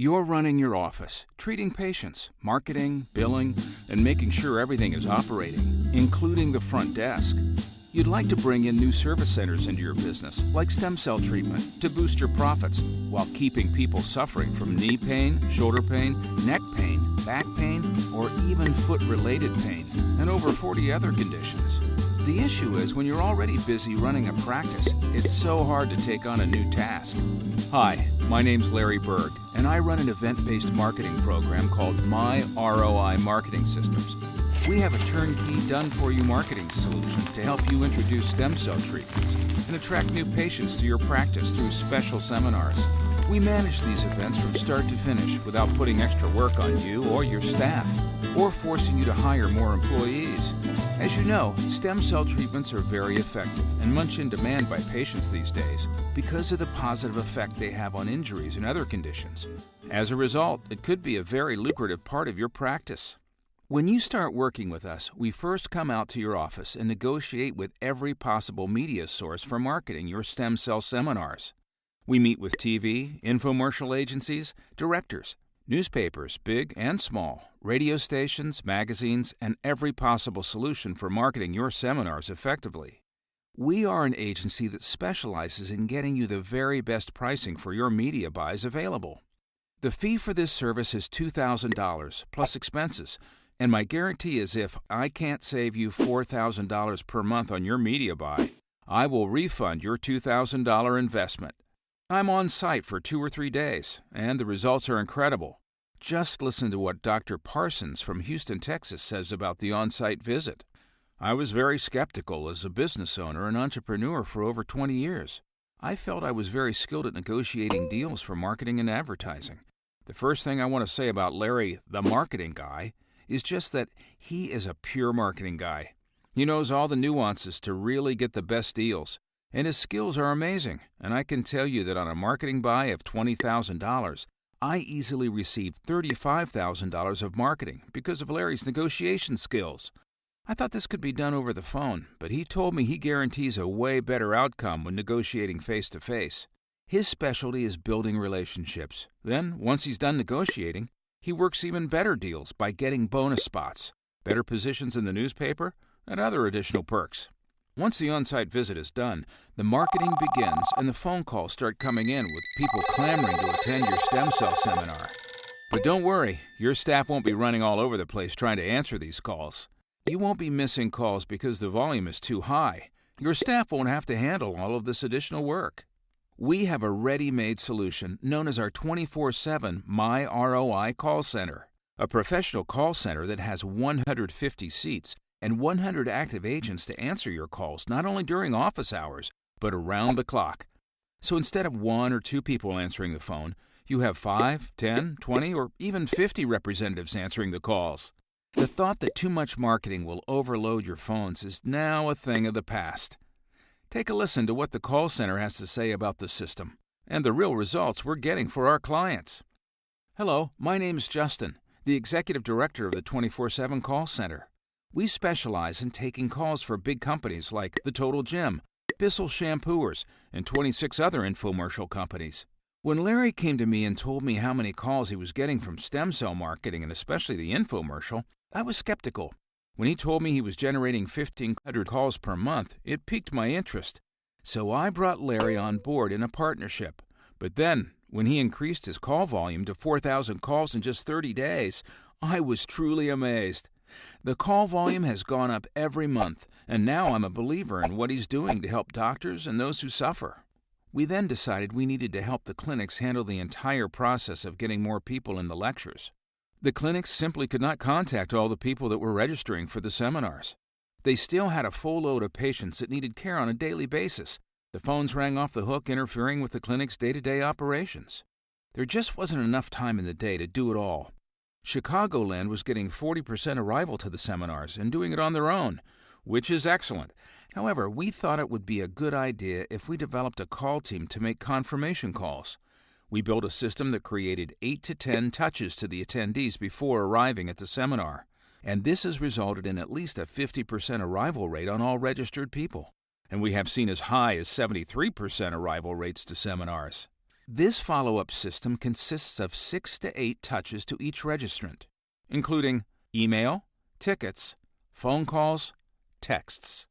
You're running your office, treating patients, marketing, billing, and making sure everything is operating, including the front desk. You'd like to bring in new service centers into your business, like stem cell treatment, to boost your profits while keeping people suffering from knee pain, shoulder pain, neck pain, back pain, or even foot-related pain, and over 40 other conditions. The issue is when you're already busy running a practice, it's so hard to take on a new task. Hi, my name's Larry Berg, and I run an event-based marketing program called My ROI Marketing Systems. We have a turnkey, done-for-you marketing solution to help you introduce stem cell treatments and attract new patients to your practice through special seminars. We manage these events from start to finish without putting extra work on you or your staff, or forcing you to hire more employees. As you know, stem cell treatments are very effective and much in demand by patients these days because of the positive effect they have on injuries and other conditions. As a result, it could be a very lucrative part of your practice. When you start working with us, we first come out to your office and negotiate with every possible media source for marketing your stem cell seminars. We meet with TV, infomercial agencies, directors, newspapers, big and small, radio stations, magazines, and every possible solution for marketing your seminars effectively. We are an agency that specializes in getting you the very best pricing for your media buys available. The fee for this service is $2,000 plus expenses, and my guarantee is if I can't save you $4,000 per month on your media buy, I will refund your $2,000 investment. I'm on site for 2 or 3 days, and the results are incredible. Just listen to what Dr. Parsons from Houston, Texas says about the on-site visit. I was very skeptical as a business owner and entrepreneur for over 20 years. I felt I was very skilled at negotiating deals for marketing and advertising. The first thing I want to say about Larry, the marketing guy, is just that he is a pure marketing guy. He knows all the nuances to really get the best deals, and his skills are amazing. And I can tell you that on a marketing buy of $20,000, I easily received $35,000 of marketing because of Larry's negotiation skills. I thought this could be done over the phone, but he told me he guarantees a way better outcome when negotiating face-to-face. His specialty is building relationships. Then, once he's done negotiating, he works even better deals by getting bonus spots, better positions in the newspaper, and other additional perks. Once the on-site visit is done, the marketing begins and the phone calls start coming in with people clamoring to attend your stem cell seminar. But don't worry, your staff won't be running all over the place trying to answer these calls. You won't be missing calls because the volume is too high. Your staff won't have to handle all of this additional work. We have a ready-made solution known as our 24/7 My ROI call center, a professional call center that has 150 seats and 100 active agents to answer your calls not only during office hours, but around the clock. So instead of 1 or 2 people answering the phone, you have 5, 10, 20, or even 50 representatives answering the calls. The thought that too much marketing will overload your phones is now a thing of the past. Take a listen to what the call center has to say about the system and the real results we're getting for our clients. Hello, my name's Justin, the Executive Director of the 24/7 Call Center. We specialize in taking calls for big companies like The Total Gym, Bissell Shampooers, and 26 other infomercial companies. When Larry came to me and told me how many calls he was getting from stem cell marketing and especially the infomercial, I was skeptical. When he told me he was generating 1,500 calls per month, it piqued my interest. So I brought Larry on board in a partnership. But then, when he increased his call volume to 4,000 calls in just 30 days, I was truly amazed. The call volume has gone up every month, and now I'm a believer in what he's doing to help doctors and those who suffer. We then decided we needed to help the clinics handle the entire process of getting more people in the lectures. The clinics simply could not contact all the people that were registering for the seminars. They still had a full load of patients that needed care on a daily basis. The phones rang off the hook, interfering with the clinic's day-to-day operations. There just wasn't enough time in the day to do it all. Chicagoland was getting 40% arrival to the seminars and doing it on their own, which is excellent. However, we thought it would be a good idea if we developed a call team to make confirmation calls. We built a system that created 8 to 10 touches to the attendees before arriving at the seminar, and this has resulted in at least a 50% arrival rate on all registered people, and we have seen as high as 73% arrival rates to seminars. This follow-up system consists of 6 to 8 touches to each registrant, including email, tickets, phone calls, texts.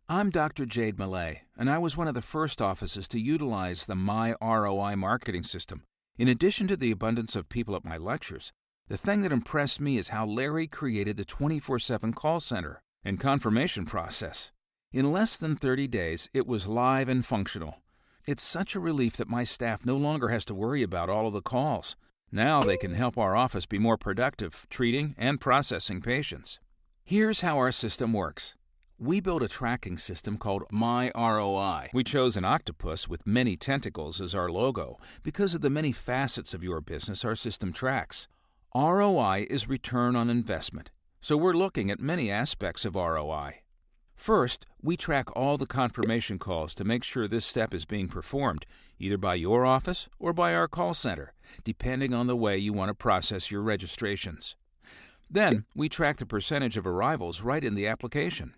I'm Dr. Jade Millay, and I was one of the first offices to utilize the My ROI marketing system. In addition to the abundance of people at my lectures, the thing that impressed me is how Larry created the 24/7 call center and confirmation process. In less than 30 days, it was live and functional. It's such a relief that my staff no longer has to worry about all of the calls. Now they can help our office be more productive, treating and processing patients. Here's how our system works. We built a tracking system called My ROI. We chose an octopus with many tentacles as our logo because of the many facets of your business our system tracks. ROI is return on investment, so we're looking at many aspects of ROI. First, we track all the confirmation calls to make sure this step is being performed, either by your office or by our call center, depending on the way you want to process your registrations. Then, we track the percentage of arrivals right in the application.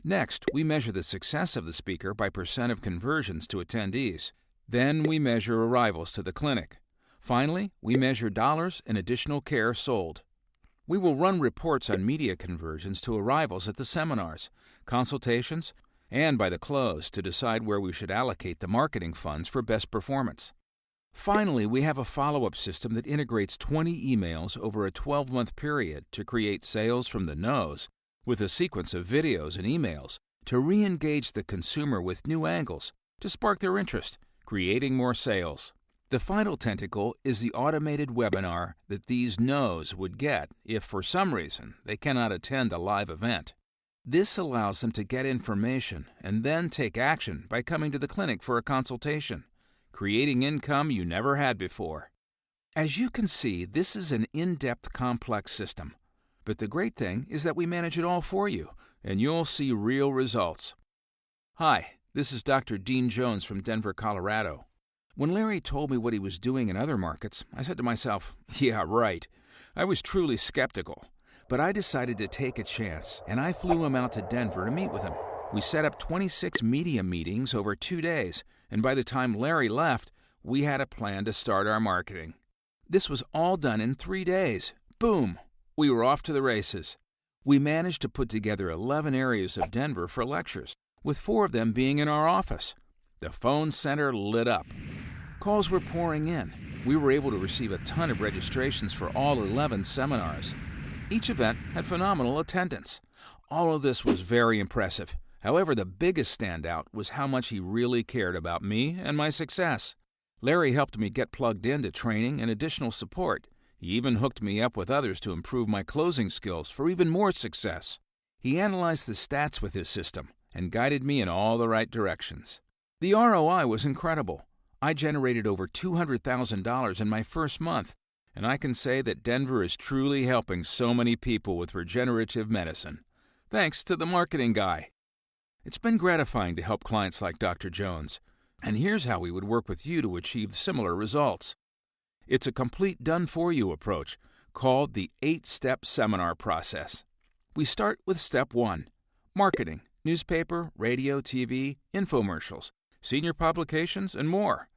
Next, we measure the success of the speaker by percent of conversions to attendees. Then we measure arrivals to the clinic. Finally, we measure dollars and additional care sold. We will run reports on media conversions to arrivals at the seminars, consultations, and by the close to decide where we should allocate the marketing funds for best performance. Finally, we have a follow-up system that integrates 20 emails over a 12-month period to create sales from the nose, with a sequence of videos and emails to re-engage the consumer with new angles to spark their interest, creating more sales. The final tentacle is the automated webinar that these no's would get if for some reason they cannot attend a live event. This allows them to get information and then take action by coming to the clinic for a consultation, creating income you never had before. As you can see, this is an in-depth, complex system. But the great thing is that we manage it all for you, and you'll see real results. Hi, this is Dr. Dean Jones from Denver, Colorado. When Larry told me what he was doing in other markets, I said to myself, yeah, right. I was truly skeptical, but I decided to take a chance, and I flew him out to Denver to meet with him. We set up 26 media meetings over 2 days, and by the time Larry left, we had a plan to start our marketing. This was all done in 3 days. Boom! We were off to the races. We managed to put together 11 areas of Denver for lectures, with 4 of them being in our office. The phone center lit up. Calls were pouring in. We were able to receive a ton of registrations for all 11 seminars. Each event had phenomenal attendance. All of this was very impressive. However, the biggest standout was how much he really cared about me and my success. Larry helped me get plugged into training and additional support. He even hooked me up with others to improve my closing skills for even more success. He analyzed the stats with his system and guided me in all the right directions. The ROI was incredible. I generated over $200,000 in my first month, and I can say that Denver is truly helping so many people with regenerative medicine. Thanks to the marketing guy. It's been gratifying to help clients like Dr. Jones, and here's how we would work with you to achieve similar results. It's a complete done-for-you approach called the 8-step seminar process. We start with step 1, marketing, newspaper, radio, TV, infomercials, senior publications, and more.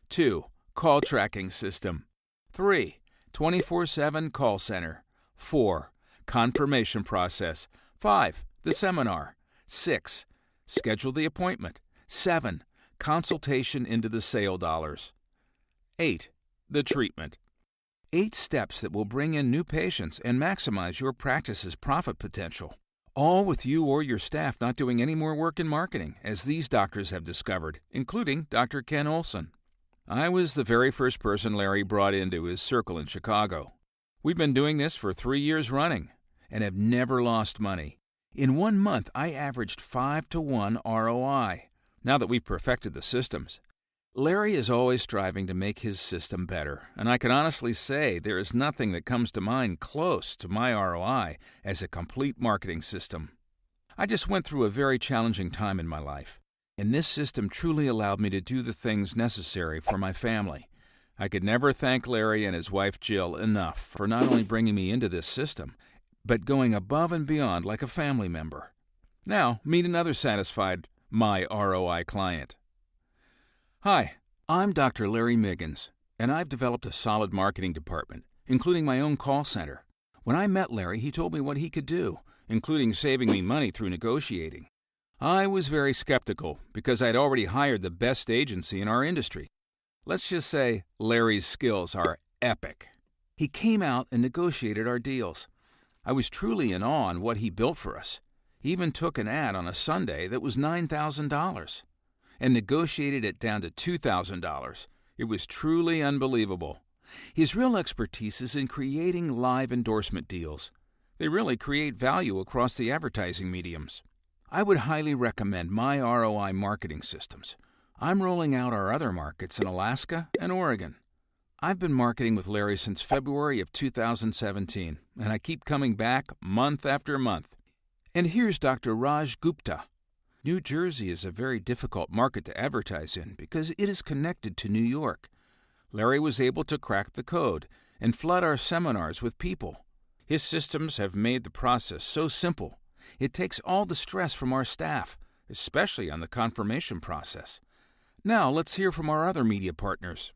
2, call tracking system. 3, 24/7 call center. 4, confirmation process. 5, the seminar. 6, schedule the appointment. 7, consultation into the sale dollars. 8, the treatment. 8 steps that will bring in new patients and maximize your practice's profit potential. All with you or your staff not doing any more work in marketing, as these doctors have discovered, including Dr. Ken Olson. I was the very first person Larry brought into his circle in Chicago. We've been doing this for 3 years running and have never lost money. In 1 month, I averaged 5-to-1 ROI. Now that we've perfected the systems, Larry is always striving to make his system better, and I can honestly say there is nothing that comes to mind close to my ROI as a complete marketing system. I just went through a very challenging time in my life, and this system truly allowed me to do the things necessary for my family. I could never thank Larry and his wife Jill enough for not only bringing me into this system, but going above and beyond like a family member. Now, meet another satisfied My ROI client. Hi, I'm Dr. Larry Miggins, and I've developed a solid marketing department, including my own call center. When I met Larry, he told me what he could do, including saving me money through negotiating. I was very skeptical because I'd already hired the best agency in our industry. Let's just say Larry's skills are epic. He came out and negotiated our deals. I was truly in awe on what he built for us. He even took an ad on a Sunday that was $9,000 and negotiated it down to $2,000. It was truly unbelievable. His real expertise is in creating live endorsement deals. They really create value across the advertising mediums. I would highly recommend My ROI marketing systems. I'm rolling out our other markets in Alaska and Oregon. I've been marketing with Larry since February of 2017, and I keep coming back month after month. And here's Dr. Raj Gupta. New Jersey is a very difficult market to advertise in because it is connected to New York. Larry was able to crack the code and flood our seminars with people. His systems have made the process so simple. It takes all the stress from our staff, especially on the confirmation process. Now let's hear from our other media partners.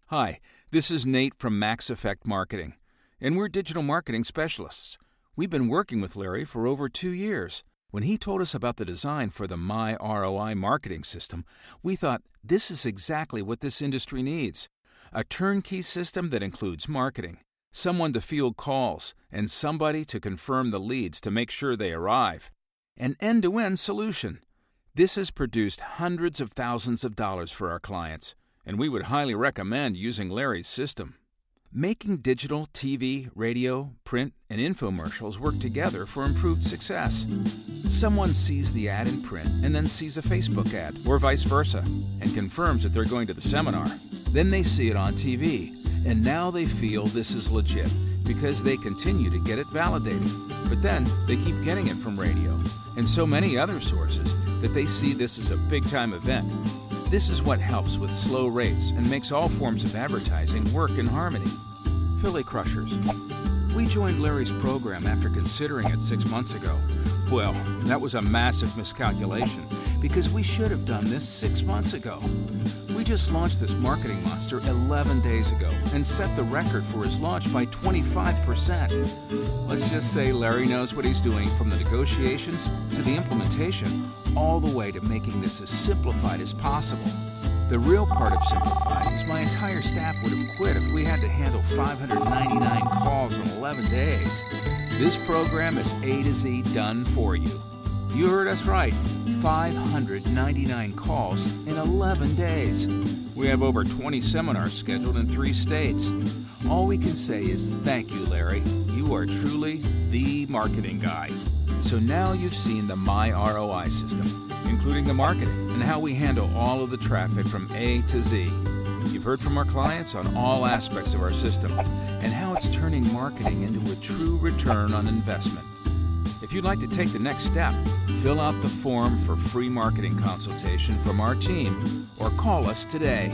Hi, this is Nate from Max Effect Marketing, and we're digital marketing specialists. We've been working with Larry for over 2 years. When he told us about the design for the My ROI marketing system, we thought this is exactly what this industry needs. A turnkey system that includes marketing, someone to field calls, and somebody to confirm the leads to make sure they arrive. An end-to-end solution. This has produced hundreds of thousands of dollars for our clients, and we would highly recommend using Larry's system. Making digital, TV, radio, print, and infomercials work together for improved success. Someone sees the ad in print and then sees a Facebook ad, or vice versa, and confirms that they're going to the seminar. Then they see it on TV, and now they feel this is legit because they continue to get it validated. But then they keep getting it from radio and so many other sources that they see this as a big-time event. This is what helps with slow rates and makes all forms of advertising work in harmony. Philly Crushers. We joined Larry's program after considering it 6 months ago. Well, that was a massive miscalculation because we should have done this 6 months ago. We just launched this marketing monster 11 days ago and set the record for his launch by 25%. Let's just say Larry knows what he's doing from the negotiations to the implementation, all the way to making this as simplified as possible. The real part of simplifying is my entire staff would have quit if we had to handle 599 calls in 11 days. This program is A to Z done for you. You heard us right, 599 calls in 11 days. We have over 20 seminars scheduled in 3 states. All we can say is thank you, Larry. You are truly the marketing guy. So now you've seen the My ROI system, including the marketing and how we handle all of the traffic from A to Z. You've heard from our clients on all aspects of our system and how it's turning marketing into a true return on investment. If you'd like to take the next step, fill out the form for free marketing consultation from our team or call us today.